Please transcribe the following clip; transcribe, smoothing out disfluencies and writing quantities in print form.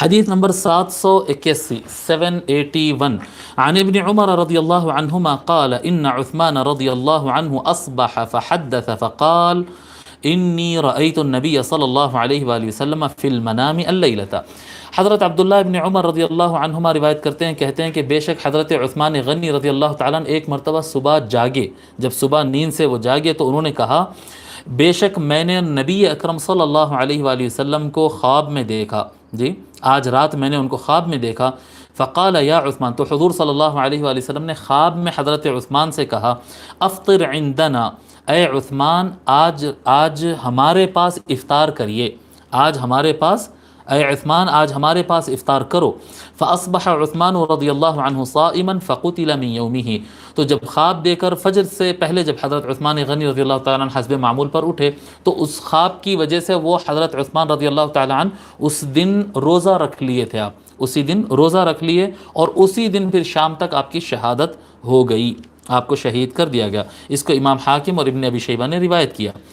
حدیث نمبر 781 عن ابن عمر رضی اللہ عنہما قال ان عثمان رضی اللہ عنہ اصبح فحدث فقال انی رأیت النبی صلی اللہ علیہ وآلہ وسلم فی المنام اللیلۃ۔ حضرت عبداللہ ابن عمر رضی اللہ عنہما روایت کرتے ہیں، کہتے ہیں کہ بے شک حضرت عثمان غنی رضی اللہ تعالیٰ عنہ ایک مرتبہ صبح جاگے، جب صبح نیند سے وہ جاگے تو انہوں نے کہا بے شک میں نے نبی اکرم صلی اللہ علیہ وآلہ وسلم کو خواب میں دیکھا، جی آج رات میں نے ان کو خواب میں دیکھا۔ فقال یا عثمان، تو حضور صلی اللہ علیہ وآلہ وسلم نے خواب میں حضرت عثمان سے کہا افطر عندنا، اے عثمان آج ہمارے پاس افطار کریے، آج ہمارے پاس، اے عثمان آج ہمارے پاس افطار کرو۔ فاصبح عثمان رضی اللہ عنہ صائما فقتل من یومہ، تو جب خواب دے کر فجر سے پہلے جب حضرت عثمان غنی رضی اللہ تعالیٰ عنہ حسب معمول پر اٹھے تو اس خواب کی وجہ سے وہ حضرت عثمان رضی اللہ تعالیٰ عنہ اس دن روزہ رکھ لیے تھے، آپ اسی دن روزہ رکھ لیے اور اسی دن پھر شام تک آپ کی شہادت ہو گئی، آپ کو شہید کر دیا گیا۔ اس کو امام حاکم اور ابن ابی شیبہ نے روایت کیا۔